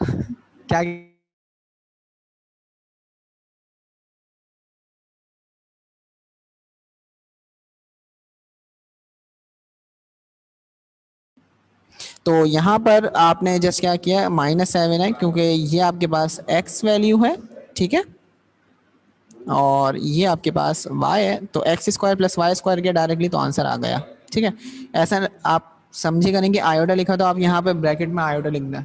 क्या? तो यहाँ पर आपने जस्ट क्या किया, -7 है क्योंकि ये आपके पास x वैल्यू है, ठीक है, और ये आपके पास y है, तो x² + y² के डायरेक्टली तो आंसर आ गया, ठीक है। ऐसा आप समझिएगा नहीं कि आयोटा लिखा तो आप यहाँ पे ब्रैकेट में आयोटा लिख दें।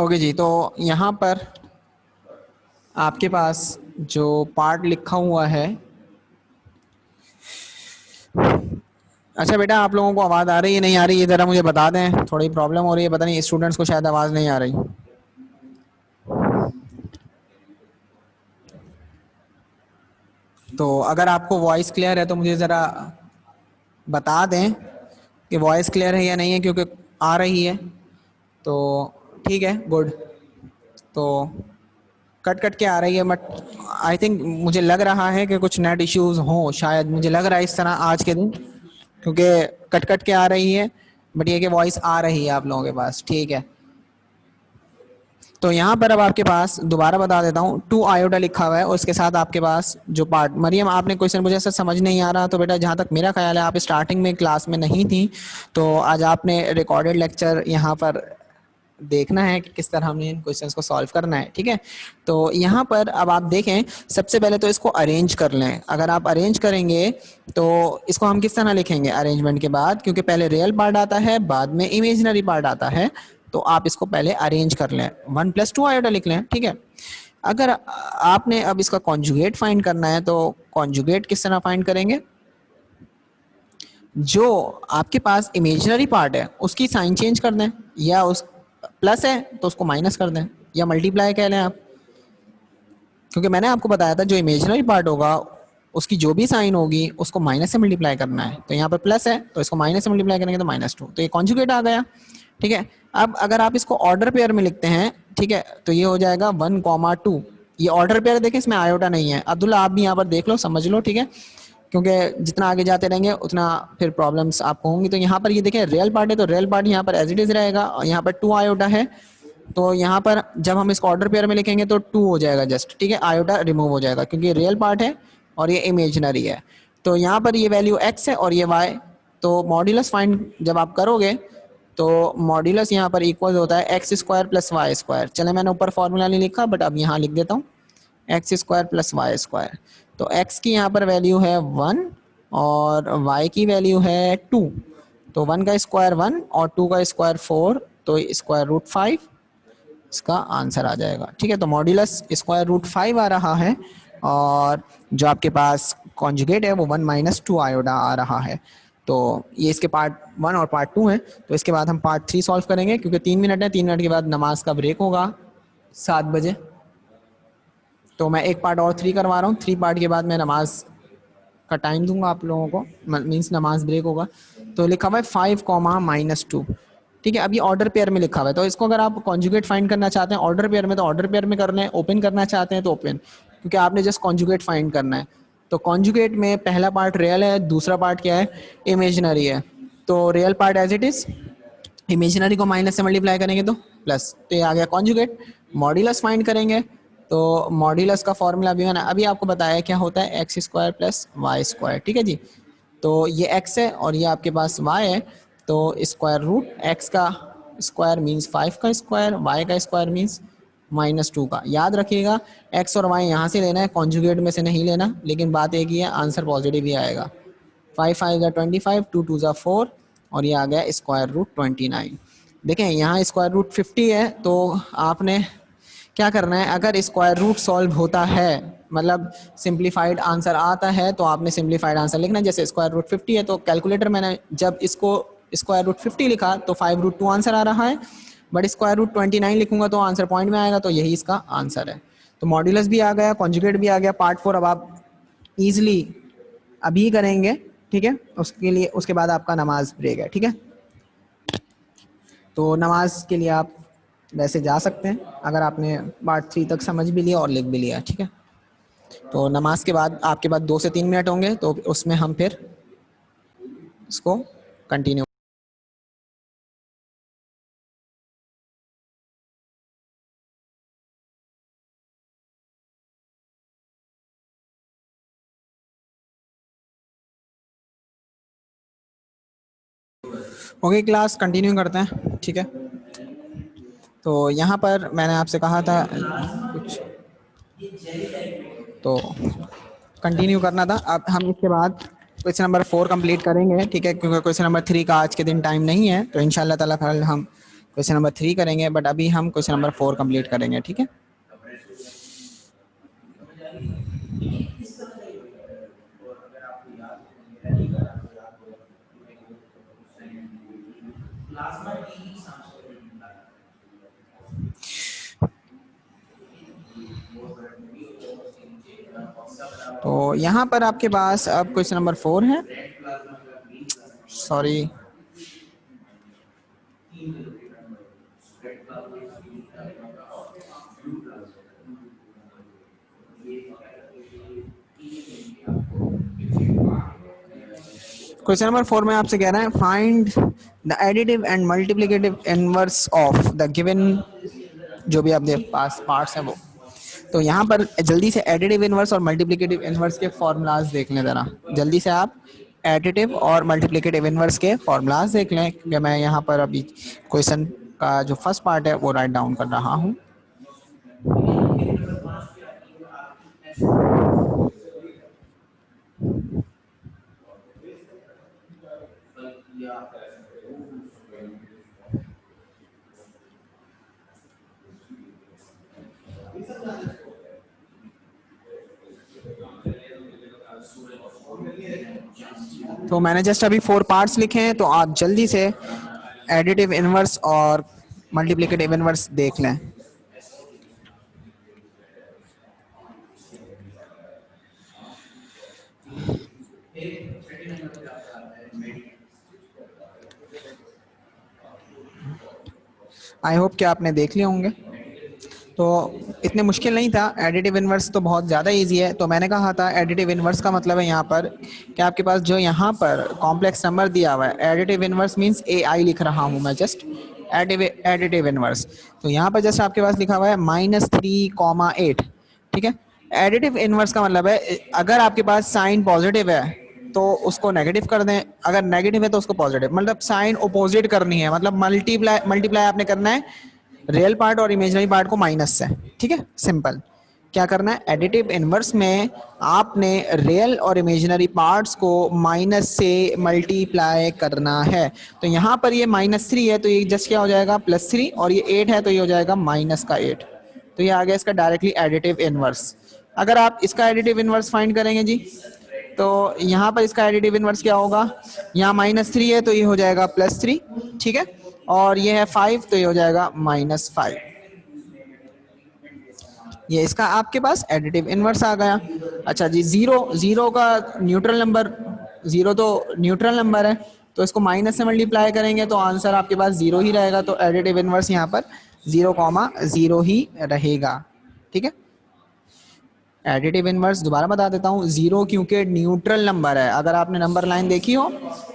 ओके जी, तो यहाँ पर आपके पास जो पार्ट लिखा हुआ है, अच्छा बेटा आप लोगों को आवाज़ आ रही है नहीं आ रही, ये ज़रा मुझे बता दें, थोड़ी प्रॉब्लम हो रही है, पता नहीं स्टूडेंट्स को शायद आवाज़ नहीं आ रही। तो अगर आपको वॉइस क्लियर है तो मुझे ज़रा बता दें कि वॉइस क्लियर है या नहीं है, क्योंकि आ रही है तो ठीक है, गुड। तो कट कट के आ रही है, बट आई थिंक मुझे लग रहा है कि कुछ नेट इश्यूज हों, शायद मुझे लग रहा है इस तरह आज के दिन, क्योंकि कट कट के आ रही है, बट ये कि वॉइस आ रही है आप लोगों के पास, ठीक है। तो यहाँ पर अब आपके पास दोबारा बता देता हूँ, 2 आयोटा लिखा हुआ है, उसके साथ आपके पास जो पार्ट, मरियम आपने क्वेश्चन मुझे ऐसा समझ नहीं आ रहा, तो बेटा जहाँ तक मेरा ख्याल है आप स्टार्टिंग में क्लास में नहीं थी, तो आज आपने रिकॉर्डेड लेक्चर यहाँ पर देखना है कि किस तरह हमने इन क्वेश्चंस को सॉल्व करना है, ठीक है। तो यहाँ पर अब आप देखें, सबसे पहले तो इसको अरेंज कर लें। अगर आप अरेंज करेंगे तो इसको हम किस तरह लिखेंगे अरेंजमेंट के बाद, क्योंकि पहले रियल पार्ट आता है बाद में इमेजिनरी पार्ट आता है, तो आप इसको पहले अरेंज कर लें, 1 + 2 आयोटा लिख लें, ठीक है। अगर आपने अब इसका कॉन्जुगेट फाइंड करना है तो कॉन्जुगेट किस तरह फाइंड करेंगे, जो आपके पास इमेजिनरी पार्ट है उसकी साइन चेंज कर दें, या उस प्लस है तो उसको माइनस कर दें, या मल्टीप्लाई कह लें आप, क्योंकि मैंने आपको बताया था जो इमेजिनरी पार्ट होगा उसकी जो भी साइन होगी उसको माइनस से मल्टीप्लाई करना है, तो यहाँ पर प्लस है तो इसको माइनस से मल्टीप्लाई करेंगे तो -2, तो ये कॉन्जुगेट आ गया, ठीक है। अब अगर आप इसको ऑर्डर पेयर में लिखते हैं, ठीक है, तो ये हो जाएगा 1, 2, ये ऑर्डर पेयर देखें, इसमें आयोटा नहीं है। अब्दुल्ला आप भी यहाँ पर देख लो, समझ लो, ठीक है, क्योंकि जितना आगे जाते रहेंगे उतना फिर प्रॉब्लम्स आपको होंगी। तो यहाँ पर ये देखें रियल पार्ट है, तो रियल पार्ट यहाँ पर एज इट इज रहेगा, और यहाँ पर 2 आयोटा है, तो यहाँ पर जब हम इसको ऑर्डर पेयर में लिखेंगे तो 2 हो जाएगा जस्ट, ठीक है, आयोटा रिमूव हो जाएगा क्योंकि ये रियल पार्ट है और ये इमेजिनरी है। तो यहाँ पर ये वैल्यू x है और ये y, तो मॉड्यूलस फाइंड जब आप करोगे तो मॉड्यूलस यहाँ पर इक्वल होता है x² + y²। चले मैंने ऊपर फॉर्मूला नहीं लिखा बट अब यहाँ लिख देता हूँ, x² + y²। तो x की यहाँ पर वैल्यू है 1 और y की वैल्यू है 2, तो 1 का स्क्वायर 1 और 2 का स्क्वायर 4, तो √5 इसका आंसर आ जाएगा, ठीक है। तो मॉड्यूलस √5 आ रहा है, और जो आपके पास कॉन्जुगेट है वो 1 - 2 आयोटा आ रहा है। तो ये इसके पार्ट 1 और पार्ट 2 हैं। तो इसके बाद हम पार्ट 3 सॉल्व करेंगे, क्योंकि 3 मिनट है, 3 मिनट के बाद नमाज का ब्रेक होगा 7 बजे। तो मैं एक पार्ट और 3 करवा रहा हूँ, 3 पार्ट के बाद मैं नमाज का टाइम दूंगा आप लोगों को, मीन्स नमाज ब्रेक होगा। तो लिखा हुआ है 5, -2, ठीक है। अभी ऑर्डर पेयर में लिखा हुआ है, तो इसको अगर आप कॉन्जुगेट फाइंड करना चाहते हैं ऑर्डर पेयर में तो ऑर्डर पेयर में कर लें, ओपन करना चाहते हैं तो ओपन, क्योंकि आपने जस्ट कॉन्जुगेट फाइंड करना है। तो कॉन्जुगेट में पहला पार्ट रियल है, दूसरा पार्ट क्या है, इमेजिनरी है। तो real part as it is, imaginary को माइनस से मल्टीप्लाई करेंगे तो प्लस, तो ये आ गया कॉन्जुगेट। मॉड्यूलस फाइंड करेंगे तो मॉड्यूलस का फॉर्मूला भी मैंने अभी आपको बताया क्या होता है, x² + y², ठीक है जी। तो ये x है और ये आपके पास y है, तो स्क्वायर रूट x का स्क्वायर मीन्स 5 का स्क्वायर, y का स्क्वायर मीन्स -2 का। याद रखिएगा x और y यहाँ से लेना है, कॉन्जुगेट में से नहीं लेना, लेकिन बात एक ही है, आंसर पॉजिटिव ही आएगा। 5 5 = 25, 2 2 = 4, और ये आ गया √29। देखें यहाँ √50 है, तो आपने क्या करना है, अगर स्क्वायर रूट सॉल्व होता है, मतलब सिंप्लीफाइड आंसर आता है, तो आपने सिंप्लीफाइड आंसर लिखना है। जैसे √50 है तो कैलकुलेटर मैंने जब इसको √50 लिखा तो 5√2 आंसर आ रहा है, बट √29 लिखूंगा तो आंसर पॉइंट में आएगा, तो यही इसका आंसर है। तो मॉड्यूलस भी आ गया, कॉन्जुगेट भी आ गया। पार्ट 4 अब आप इजीली अभी करेंगे, ठीक है। उसके लिए उसके बाद आपका नमाज ब्रेक है, ठीक है। तो नमाज के लिए आप वैसे जा सकते हैं अगर आपने पार्ट 3 तक समझ भी लिया और लिख भी लिया, ठीक है। तो नमाज के बाद आपके पास 2 से 3 मिनट होंगे, तो उसमें हम फिर इसको कंटिन्यू। ओके क्लास कंटिन्यू करते हैं, ठीक है। तो यहाँ पर मैंने आपसे कहा था कुछ, तो कंटिन्यू करना था। अब हम इसके बाद क्वेश्चन नंबर 4 कंप्लीट करेंगे, ठीक है, क्योंकि क्वेश्चन नंबर 3 का आज के दिन टाइम नहीं है, तो इंशाल्लाह ताला कल हम क्वेश्चन नंबर 3 करेंगे, बट अभी हम क्वेश्चन नंबर 4 कंप्लीट करेंगे, ठीक है। तो यहाँ पर आपके पास अब क्वेश्चन नंबर 4 है, सॉरी। क्वेश्चन नंबर 4 में आपसे कह रहा है find the additive and multiplicative inverse of the given, जो भी आपके पास पार्ट्स हैं वो। तो यहाँ पर जल्दी से एडिटिव इनवर्स और मल्टीप्लिकेटिव इनवर्स के फॉर्मूलाज देख लें ज़रा। जल्दी से आप एडिटिव और मल्टीप्लिकेटिव इनवर्स के फॉर्मूलाज देख लें, क्योंकि मैं यहाँ पर अभी क्वेश्चन का जो फर्स्ट पार्ट है वो राइट डाउन कर रहा हूँ। तो मैंने जस्ट अभी 4 पार्ट्स लिखे हैं, तो आप जल्दी से एडिटिव इनवर्स और मल्टीप्लिकेटिव इनवर्स देख लें। आई होप कि आपने देख लिए होंगे। तो इतने मुश्किल नहीं था, एडिटिव इनवर्स तो बहुत ज़्यादा इजी है। तो मैंने कहा था एडिटिव इनवर्स का मतलब है यहाँ पर कि आपके पास जो यहाँ पर कॉम्प्लेक्स नंबर दिया हुआ है, एडिटिव इनवर्स मींस ए आई लिख रहा हूँ मैं, जस्ट एडिटिव इनवर्स। तो यहाँ पर जस्ट आपके पास लिखा हुआ है -3,8, ठीक है। एडिटिव इनवर्स का मतलब है अगर आपके पास साइन पॉजिटिव है तो उसको नेगेटिव कर दें, अगर नेगेटिव है तो उसको पॉजिटिव, मतलब साइन अपोजिट करनी है, मतलब मल्टीप्लाई मल्टीप्लाई आपने करना है रियल पार्ट और इमेजिनरी पार्ट को माइनस से, ठीक है। सिंपल क्या करना है, एडिटिव इनवर्स में आपने रियल और इमेजिनरी पार्ट्स को माइनस से मल्टीप्लाई करना है। तो यहाँ पर ये -3 है तो ये जस्ट क्या हो जाएगा +3, और ये 8 है तो ये हो जाएगा -8। तो ये आ गया इसका डायरेक्टली एडिटिव इनवर्स। अगर आप इसका एडिटिव इनवर्स फाइंड करेंगे जी, तो यहाँ पर इसका एडिटिव इनवर्स क्या होगा, यहाँ -3 है तो ये हो जाएगा +3, ठीक है। और ये है 5 तो ये हो जाएगा -5। ये इसका आपके पास एडिटिव इनवर्स आ गया। अच्छा जी, जीरो का न्यूट्रल नंबर, जीरो तो न्यूट्रल नंबर है, तो इसको माइनस से मल्टीप्लाई करेंगे तो आंसर आपके पास 0 ही रहेगा। तो एडिटिव इनवर्स यहाँ पर 0,0 ही रहेगा, ठीक है। एडिटिव इनवर्स दोबारा बता देता हूँ, 0 क्योंकि न्यूट्रल नंबर है। अगर आपने नंबर लाइन देखी हो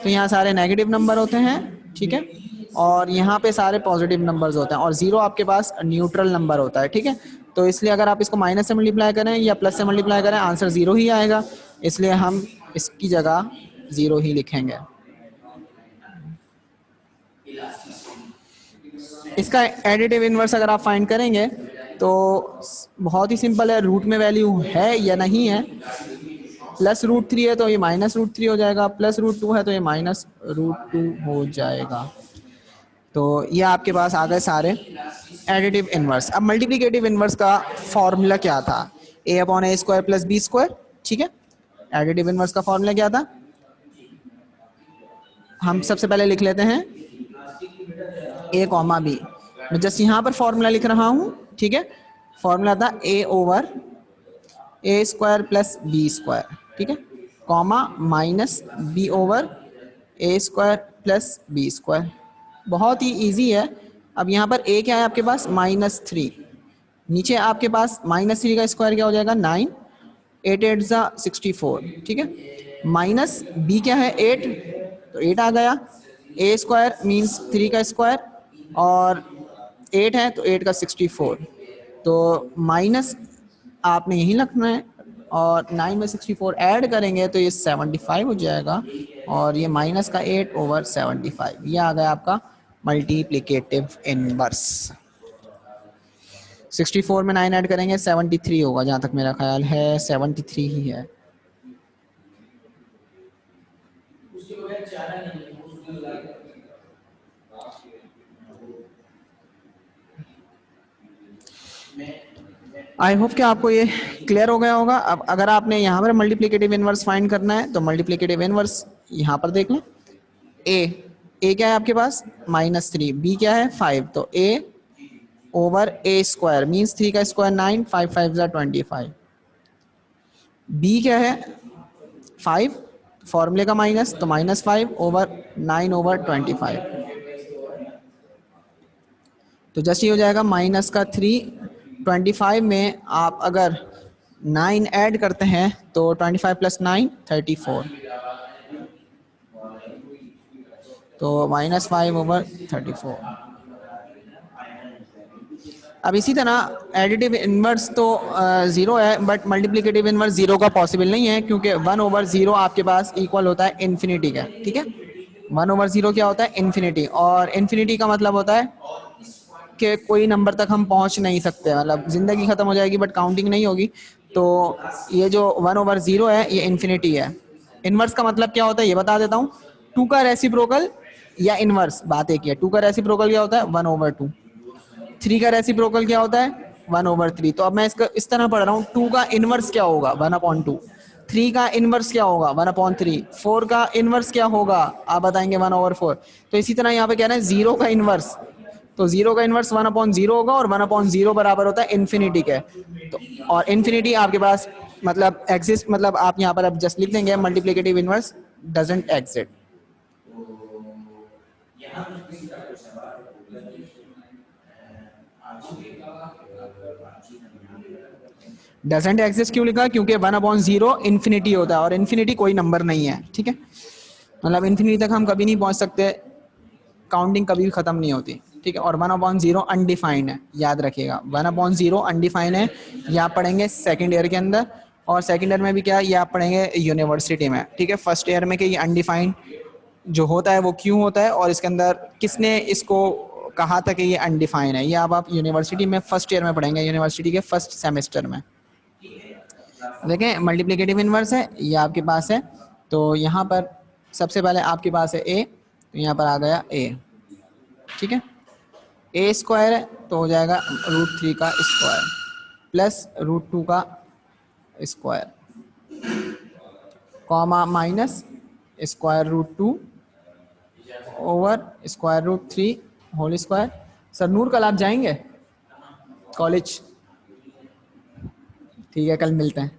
तो यहाँ सारे नेगेटिव नंबर होते हैं, ठीक है, और यहाँ पे सारे पॉजिटिव नंबर्स होते हैं, और 0 आपके पास न्यूट्रल नंबर होता है, ठीक है। तो इसलिए अगर आप इसको माइनस से मल्टीप्लाई करें या प्लस से मल्टीप्लाई करें आंसर 0 ही आएगा, इसलिए हम इसकी जगह 0 ही लिखेंगे। इसका एडिटिव इनवर्स अगर आप फाइंड करेंगे तो बहुत ही सिंपल है, रूट में वैल्यू है या नहीं है। +√3 है तो ये -√3 हो जाएगा, +√2 है तो ये -√2 हो जाएगा। तो ये आपके पास आ गए सारे एडिटिव इनवर्स। अब मल्टीप्लिकेटिव इनवर्स का फॉर्मूला क्या था, a/a² + b², ठीक है। एडिटिव इनवर्स का फॉर्मूला क्या था, हम सबसे पहले लिख लेते हैं a, b। मैं जस्ट यहाँ पर फॉर्मूला लिख रहा हूँ, ठीक है। फॉर्मूला था ए ओवर ए स्क्वायर प्लस बी स्क्वायर, ठीक है, कॉमा माइनस बी ओवर ए स्क्वायर प्लस बी स्क्वायर। बहुत ही इजी है। अब यहाँ पर ए क्या है आपके पास, -3, नीचे आपके पास -3 का स्क्वायर क्या हो जाएगा, 9, 8 8 ज़ा 64, ठीक है, माइनस बी क्या है 8, तो 8 आ गया, ए स्क्वायर मीन्स 3 का स्क्वायर और 8 है तो 8 का 64, तो माइनस आपने यही रखना है और 9 में 64 ऐड करेंगे तो ये 75 हो जाएगा और ये माइनस का 8 ओवर 75, ये आ गया आपका मल्टीप्लिकेटिव इनवर्स। 64 में 9 ऐड करेंगे 73 होगा, जहाँ तक मेरा ख्याल है 73 ही है। आई होप कि आपको ये क्लियर हो गया होगा। अब अगर आपने यहाँ पर मल्टीप्लिकेटिव इनवर्स फाइंड करना है तो मल्टीप्लिकेटिव इनवर्स यहाँ पर देख लें। ए क्या है आपके पास, -3, बी क्या है 5, तो ए ओवर ए स्क्वायर मीन्स 3 का स्क्वायर 9, 5 5 ज़ा 25, बी क्या है 5, फॉर्मूले का माइनस तो -5 ओवर 9 ओवर 25, तो जस्ट ये हो जाएगा माइनस का 3, 25 में आप अगर 9 ऐड करते हैं तो 25 प्लस 9 34, तो -5 ओवर 34। अब इसी तरह एडिटिव इनवर्स तो ज़ीरो है, बट मल्टीप्लिकेटिव इनवर्स ज़ीरो का पॉसिबल नहीं है क्योंकि 1/0 आपके पास इक्वल होता है इन्फिनिटी का, ठीक है। 1/0 क्या होता है, इन्फिनिटी, और इन्फिनिटी का मतलब होता है कि कोई नंबर तक हम पहुंच नहीं सकते, मतलब ज़िंदगी ख़त्म हो जाएगी बट काउंटिंग नहीं होगी। तो ये जो 1/0 है ये इन्फिनिटी है। इनवर्स का मतलब क्या होता है ये बता देता हूँ, 2 का रेसिप्रोकल या इनवर्स, बात एक ही है। 2 का रेसिप्रोकल क्या होता है, 1/2। 3 का रेसिप्रोकल क्या होता है, 1/3। तो अब मैं इसका इस तरह पढ़ रहा हूँ, 2 का इनवर्स क्या होगा, 1/2। 3 का इनवर्स क्या होगा, 1/3। 4 का इनवर्स क्या होगा, आप बताएंगे 1/4। तो इसी तरह यहाँ पे कह रहे हैं 0 का इनवर्स, तो 0 का इनवर्स 1/0 होगा और 1/0 बराबर होता है इन्फिनिटी के। तो और इन्फिनिटी आपके पास मतलब एग्जिस्ट, मतलब आप यहाँ पर अब जस्ट लिख देंगे multiplicative inverse doesn't exist. Doesn't exist क्यों लिखा, क्योंकि 1/0 इन्फिनिटी होता है और इन्फिनिटी कोई नंबर नहीं है, ठीक है, मतलब इन्फिनिटी तक हम कभी नहीं पहुंच सकते, काउंटिंग कभी भी खत्म नहीं होती, ठीक है। और 1/0 अनडिफाइंड है, याद रखिएगा 1/0 अनडिफाइंड है, ये आप पढ़ेंगे सेकेंड ईयर के अंदर, और सेकेंड ईयर में भी क्या ये आप पढ़ेंगे यूनिवर्सिटी में, ठीक है। फर्स्ट ईयर में कि ये अनडिफाइंड जो होता है वो क्यों होता है और इसके अंदर किसने इसको कहा था कि ये अनडिफाइंड है, ये आप यूनिवर्सिटी में फर्स्ट ईयर में पढ़ेंगे, यूनिवर्सिटी के फर्स्ट सेमेस्टर में। देखें मल्टीप्लिकेटिव इनवर्स है ये आपके पास है, तो यहाँ पर सबसे पहले आपके पास है ए, तो यहाँ पर आ गया ए, ठीक है। ए स्क्वायर है तो हो जाएगा √3 का स्क्वायर प्लस √2 का square, comma minus √2 over √3 whole square. Sir Noor कल आप जाएंगे कॉलेज, ठीक है कल मिलते हैं।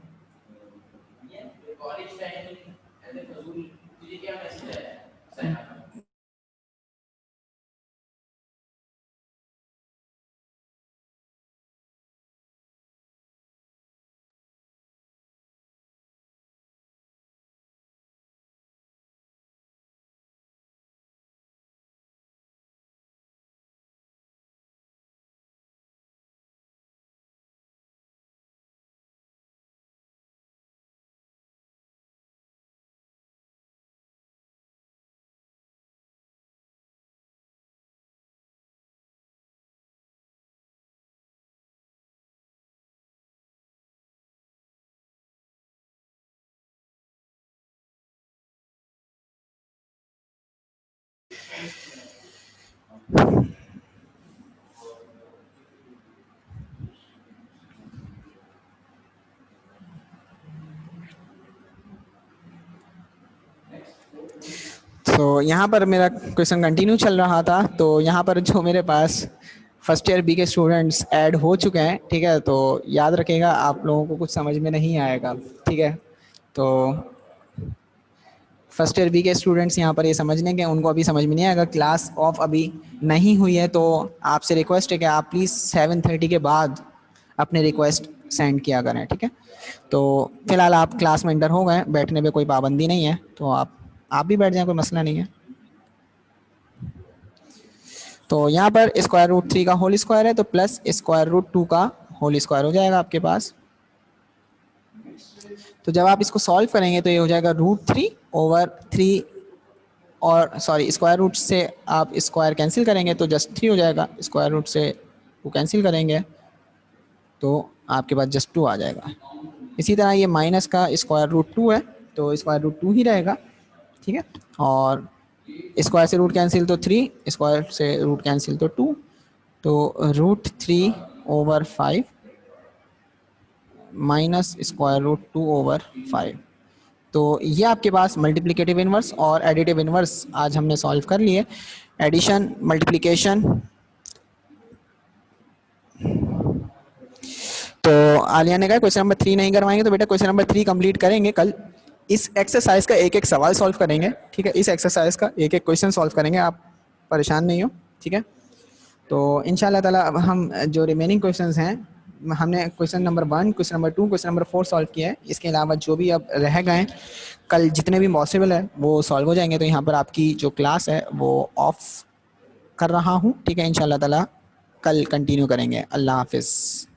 तो यहाँ पर मेरा क्वेश्चन कंटिन्यू चल रहा था, तो यहाँ पर जो मेरे पास फर्स्ट ईयर बी के स्टूडेंट्स ऐड हो चुके हैं, ठीक है, तो याद रखिएगा आप लोगों को कुछ समझ में नहीं आएगा, ठीक है। तो फर्स्ट ईयर बी के स्टूडेंट्स यहाँ पर ये समझ लें कि उनको अभी समझ में नहीं आएगा, क्लास ऑफ अभी नहीं हुई है, तो आपसे रिक्वेस्ट है कि आप प्लीज़ 7:30 के बाद अपने रिक्वेस्ट सेंड किया करें, ठीक है। तो फिलहाल आप क्लास में इंटर हो गए, बैठने पे कोई पाबंदी नहीं है, तो आप भी बैठ जाएं, कोई मसला नहीं है। तो यहाँ पर √3 का होल स्क्वायर है, तो प्लस √2 का होल स्क्वायर हो जाएगा आपके पास। तो जब आप इसको सॉल्व करेंगे तो ये हो जाएगा √3/3, और सॉरी स्क्वायर रूट से आप स्क्वायर कैंसिल करेंगे तो जस्ट 3 हो जाएगा, स्क्वायर रूट से 2 कैंसिल करेंगे तो आपके पास जस्ट 2 आ जाएगा। इसी तरह ये माइनस का √2 है, तो √2 ही रहेगा, ठीक है। और स्क्वायर से रूट कैंसिल तो 3, स्क्वायर से रूट कैंसिल तो 2, तो √3/5 माइनस √2/5। तो ये आपके पास मल्टीप्लिकेटिव इन्वर्स और एडिटिव इन्वर्स आज हमने सॉल्व कर लिए। Addition, multiplication. तो आलिया ने कहा क्वेश्चन नंबर 3 नहीं करवाएंगे, तो बेटा क्वेश्चन नंबर 3 कंप्लीट करेंगे कल। इस एक्सरसाइज का एक एक सवाल सॉल्व करेंगे, ठीक है, इस एक्सरसाइज का एक एक क्वेश्चन सॉल्व करेंगे, आप परेशान नहीं हो, ठीक है। तो इंशाल्लाह ताला अब हम जो रिमेनिंग क्वेश्चंस हैं, हमने question number 1, question number 2, question number 4 solve किया है, इसके अलावा जो भी अब रह गए कल जितने भी पॉसिबल है वो सॉल्व हो जाएंगे। तो यहाँ पर आपकी जो क्लास है वो ऑफ कर रहा हूँ, ठीक है। इंशाल्लाह ताला कल कंटिन्यू करेंगे। अल्लाह हाफिज़।